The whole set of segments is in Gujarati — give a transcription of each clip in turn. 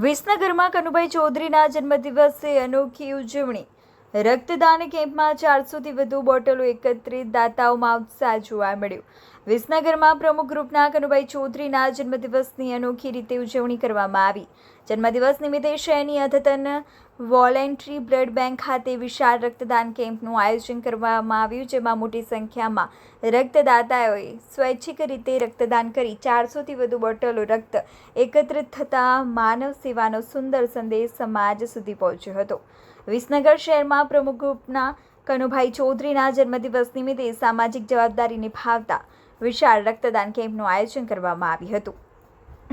વિસનગરમાં કનુભાઈ ચૌધરીના જન્મદિવસે અનોખી ઉજવણી. રક્તદાન કેમ્પમાં 400થી વધુ બોટલો એકત્રિત, દાતાઓમાં ઉત્સાહ જોવા મળ્યો. વિસનગરમાં પ્રમુખ ગ્રુપના કનુભાઈ ચૌધરીના જન્મદિવસની અનોખી રીતે ઉજવણી કરવામાં આવી. જન્મદિવસ નિમિત્તે શહેરની અદ્યતન વોલેન્ટરી બ્લડ બેંક ખાતે વિશાળ રક્તદાન કેમ્પનું આયોજન કરવામાં આવ્યું, જેમાં મોટી સંખ્યામાં રક્તદાતાઓએ સ્વૈચ્છિક રીતે રક્તદાન કરી 400થી વધુ બોટલો રક્ત એકત્રિત થતાં માનવ સેવાનો સુંદર સંદેશ સમાજ સુધી પહોંચ્યો હતો. વિસનગર શહેરમાં પ્રમુખ ગ્રુપના કનુભાઈ ચૌધરીના જન્મદિવસ નિમિત્તે સામાજિક જવાબદારી નિભાવતા વિશાળ રક્તદાન કેમ્પનું આયોજન કરવામાં આવ્યું હતું.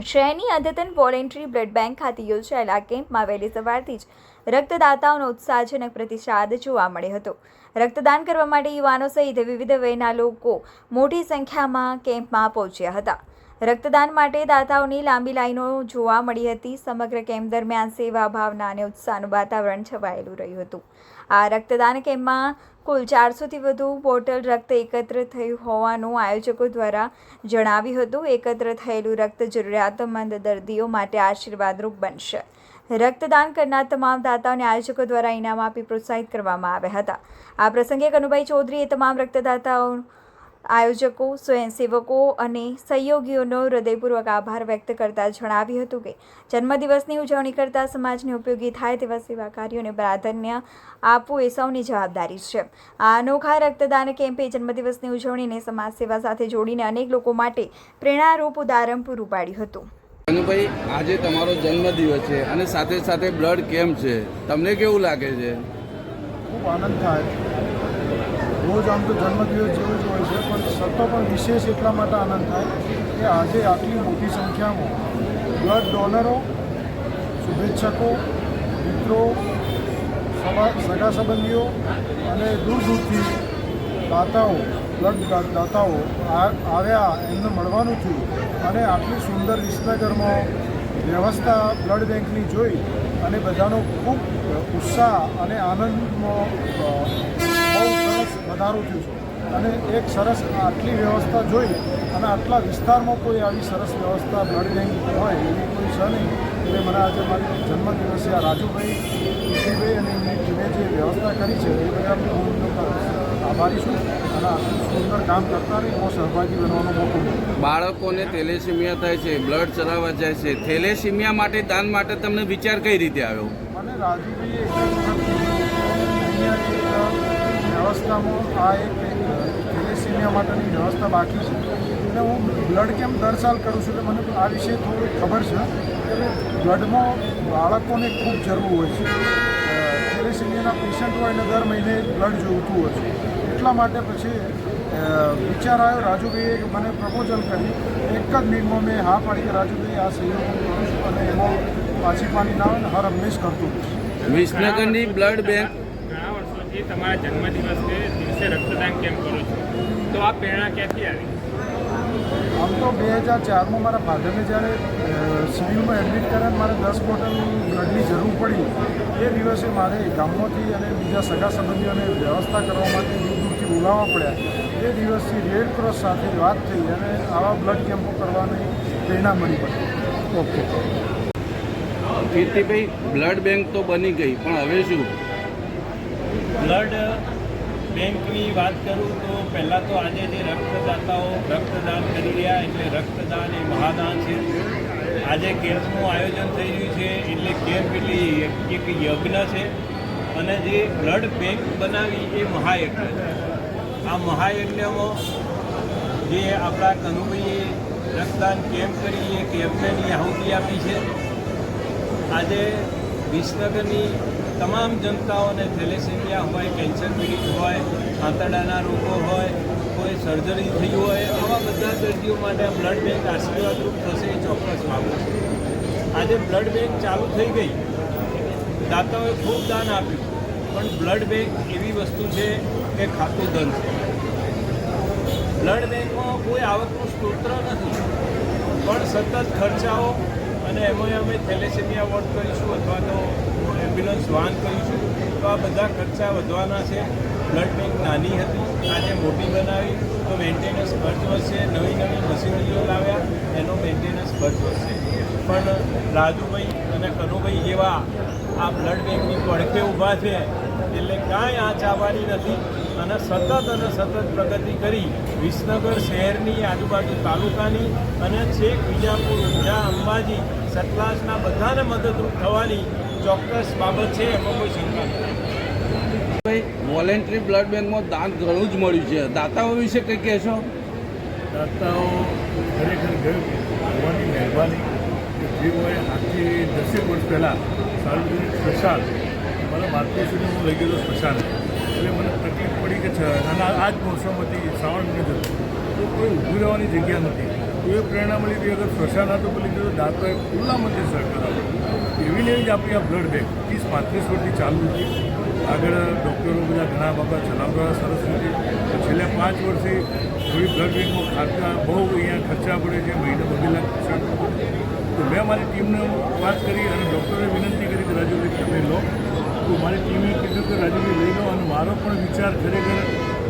શહેરની અદ્યતન વોલેન્ટરી બ્લડ બેંક ખાતે યોજાયેલા આ કેમ્પમાં વહેલી સવારથી જ રક્તદાતાઓનો ઉત્સાહજનક પ્રતિસાદ જોવા મળ્યો હતો. રક્તદાન કરવા માટે યુવાનો સહિત વિવિધ વયના લોકો મોટી સંખ્યામાં કેમ્પમાં પહોંચ્યા હતા. રક્તદાન માટે દાતાઓની લાંબી લાઈનો જોવા મળી હતી. સમગ્ર કેમ્પ દરમિયાન સેવા ભાવના અને ઉત્સાહનું વાતાવરણ છવાયેલું રહ્યું હતું. આ રક્તદાન કેમ્પમાં કુલ 400થી વધુ બોટલ રક્ત એકત્ર થયું હોવાનું આયોજકો દ્વારા જણાવ્યું હતું. એકત્ર થયેલું રક્ત જરૂરિયાતમંદ દર્દીઓ માટે આશીર્વાદરૂપ બનશે. રક્તદાન કરનાર તમામ દાતાઓને આયોજકો દ્વારા ઇનામ આપી પ્રોત્સાહિત કરવામાં આવ્યા હતા. આ પ્રસંગે કનુભાઈ ચૌધરીએ તમામ રક્તદાતાઓ, આયોજકો, સ્વયંસેવકો અને સહયોગીઓનો હૃદયપૂર્વક આભાર વ્યક્ત કરતા જણાવ્યું હતું કે જન્મદિવસની ઉજવણી કરતા સમાજને ઉપયોગી થાય તેવા સેવા કાર્યોને પ્રાધાન્ય આપવું એ સૌની જવાબદારી છે. આ અનોખા રક્તદાન કેમ્પે જન્મદિવસની ઉજવણીને સમાજ સેવા સાથે જોડીને અનેક લોકો માટે પ્રેરણારૂપ ઉદાહરણ પૂરું પાડ્યું હતું. કનુભાઈ, આજે તમારો જન્મદિવસ છે અને સાથે સાથે બ્લડ કેમ્પ છે. તમને કેવું લાગે છે? ખૂબ આનંદ થાય. રોજ આમ તો જન્મદિવસ જેવું જ હોય છે, પણ છતાં પણ વિશેષ એટલા માટે આનંદ થાય કે આજે આટલી મોટી સંખ્યામાં બ્લડ ડોનરો, શુભેચ્છકો, મિત્રો, સગા સંબંધીઓ અને દૂર દૂરથી દાતાઓ, બ્લડ દાતાઓ આવ્યા, એમને મળવાનું થયું અને આટલી સુંદર વિસનગરમાં વ્યવસ્થા બ્લડ બેંકની જોઈ અને બધાનો ખૂબ ઉત્સાહ અને આનંદમાં બહુ સરસ વધારો થયું છે. અને એક સરસ આટલી વ્યવસ્થા જોઈ અને આટલા વિસ્તારમાં કોઈ આવી સરસ વ્યવસ્થા બ્લડ બેંક હોય એવી કોઈ છે નહીં. એટલે મને આજે મારી જન્મદિવસે આ રાજુભાઈ, કૃષિભાઈ અને એમની ટીમે જે વ્યવસ્થા કરી છે એ બધા હું આભારી છું અને આટલું સુંદર કામ કરતા રહી એમાં સહભાગી બનવાનો મોકો મળ્યો. બાળકોને થેલેસીમિયા થાય છે, બ્લડ ચડાવવા જાય છે. થેલેસીમિયા માટે દાન માટે તમને વિચાર કઈ રીતે આવ્યો? મને રાજુભાઈએ વ્યવસ્થામાં આ એક થેલેસીમિયા માટેની વ્યવસ્થા બાકી છે અને હું બ્લડ કેમ્પ દર સાલ કરું છું એટલે મને આ વિશે થોડું ખબર છે કે બ્લડમાં બાળકોને ખૂબ જરૂર હોય છે. થેલેસીમિયાના પેશન્ટ હોય ને દર મહિને બ્લડ જોઈતું હોય છે. એટલા માટે પછી વિચાર આવ્યો, રાજુભાઈએ મને પ્રપોઝલ કર્યું. એક જ મિનિટમાં મેં હા પાડી કે રાજુભાઈ આ સહયોગ કરું છું અને એમાં પાછી પાણી ના આવે ને હર હંમેશ કરતું હતું. વિસનગરની બ્લડ બેંક ઘણા વર્ષોથી તમારા જન્મદિવસ દિવસે રક્તદાન કેમ્પ કરો છો, તો આ પ્રેરણા ક્યાંથી આવી? આમ તો 2004માં મારા ફાધરને જ્યારે સિવિલમાં એડમિટ કર્યા મારે 10 બોટલ બ્લડની જરૂર પડી. એ દિવસે મારે ગામમાંથી અને બીજા સગા સંબંધીઓને વ્યવસ્થા કરવા માટે દૂર દૂરથી બોલાવવા પડ્યા. એ દિવસથી રેડ ક્રોસ સાથે વાત થઈ અને આવા બ્લડ કેમ્પો કરવાની પ્રેરણા મળી પડી. ઓકે કીર્તિભાઈ, બ્લડ બેંક તો બની ગઈ, પણ હવે શું? બ્લડ બેંકની વાત કરું તો પહેલાં તો આજે જે રક્તદાતાઓ રક્તદાન કરી રહ્યા, એટલે રક્તદાન એ મહાદાન છે. આજે કેમ્પનું આયોજન થઈ રહ્યું છે એટલે કેમ્પ એટલી એક યજ્ઞ છે અને જે બ્લડ બેંક બનાવી એ મહાયજ્ઞ છે. આ મહાયજ્ઞમાં જે આપણા કનુભાઈએ રક્તદાન કેમ્પ કરી એક યજ્ઞની આહુતિ આપી છે. આજે વિસનગરની તમામ જનતાઓને થેલેસેમિયા હોય, કેન્સર પીડિત હોય, આંતરડાના રોગો હોય, કોઈ સર્જરી થઈ હોય, આવા બધા દર્દીઓ માટે આ બ્લડ બેંક આશીર્વાદરૂપ થશે એ ચોક્કસ માગું છું. આજે બ્લડ બેંક ચાલુ થઈ ગઈ, દાતાઓએ ખૂબ દાન આપ્યું, પણ બ્લડ બેંક એવી વસ્તુ છે કે ખાતું ધન છે. બ્લડ બેંકમાં કોઈ આવકનું સ્ત્રોત નથી, પણ સતત ખર્ચાઓ અને એમાં અમે થેલેસેમિયા વોર્ડ કરીશું અથવા તો એમ્બ્યુલન્સ વાહન કરીશું તો આ બધા ખર્ચા વધવાના છે. બ્લડ બેંક નાની હતી, આજે મોટી બનાવી તો મેન્ટેનન્સ ખર્ચ વધશે. નવી નવી મશીનરીઓ લાવ્યા, એનો મેન્ટેનન્સ ખર્ચ વધશે. પણ રાજુભાઈ અને કનુભાઈ જેવા આ બ્લડ બેંકની પડખે ઊભા છે એટલે કાંઈ આંચ આવવાની નથી અને સતત પ્રગતિ કરી વિસનગર શહેરની આજુબાજુ તાલુકાની અને છેક વિજાપુર ઊંઝા અંબાજી સતલાજના બધાને મદદરૂપ થવાની ચોક્કસ બાબત છે, એમાં કોઈ શંકા નથી. ભાઈ વોલેન્ટરી બ્લડ બેંકમાં દાન ઘણું જ મળ્યું છે, દાતાઓ વિશે કંઈ કહેશો? દાતાઓ ખરેખર ગયું ભગવાનની મહેરબાની કે જેઓએ આજથી 10 વર્ષ પહેલાં સાર્વજનિક સ્મશાન મારા માર્કેટ સુધી હું લઈ ગયેલો સ્મશાન એટલે મને તકલીફ પડી કે અને આ જ મોસમ હતી, શ્રાવણ મહિનો હતો તો કોઈ ઊભું રહેવાની જગ્યા નથી. તો એ પ્રેરણા મળી હતી અગર સ્મશાન હતું બોલી તો દાતાએ ખુલ્લા મતે સહકાર આપ્યો. એવી ને એવી જ આપણી આ બ્લડ બેંક 30-35 વર્ષથી ચાલુ હતી. આગળ ડૉક્ટરો બધા ઘણા બાબા ચલાવતા સરસ રીતે છેલ્લા 5 વર્ષથી થોડી બ્લડ બેંકમાં ખાતા બહુ અહીંયા ખર્ચા પડે છે, મહિને 2 લાખ ખર્ચા. તો મેં મારી ટીમને વાત કરી અને ડૉક્ટરે વિનંતી કરી કે રાજુભાઈ તમે લો. તો મારી ટીમે કીધું કે રાજુભાઈ લઈ લો અને મારો પણ વિચાર ખરેખર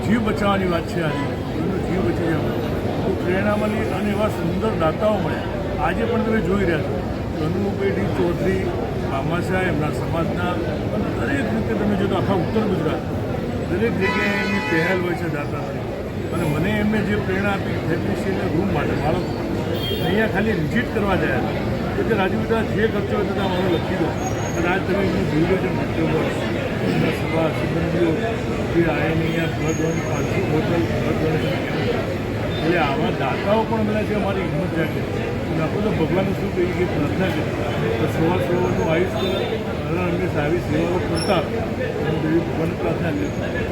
જીવ બચાવવાની વાત છે. આજે એમનો જીવ બચી જવાનો તો પ્રેરણા મળી અને એવા સુંદર દાતાઓ મળ્યા. આજે પણ તમે જોઈ રહ્યા છો કનુભાઈ ડી ચૌધરી મામાશા એમના સમાજના દરેક રીતે તમે જો તો આખા ઉત્તર ગુજરાત દરેક જગ્યાએ એમની પહેલ હોય છે દાતાની. અને મને એમને જે પ્રેરણા આપી ફેમિલી રૂમ માટે બાળકો અહીંયા ખાલી વિઝિટ કરવા જાય એટલે રાજુભાઈ જે ખર્ચો હોય તો મારો લખી દો. અને આજ તમે એમનું જોઈ લો છો એમના સભા સિબ્બંદીઓ જે આવીને અહીંયા બ્લડ 500 બોટલ બ્લડ એટલે આવા દાતાઓ પણ બધા છે. અમારી હિંમત જાગે અને આપણે તો ભગવાનને શું કહીએ કે પ્રાર્થના કરીએ તો સવારનું આયુષ કરે અને હંમેશા આવી સેવાઓ કરતા એમ ભગવાનને પ્રાર્થના કરીએ.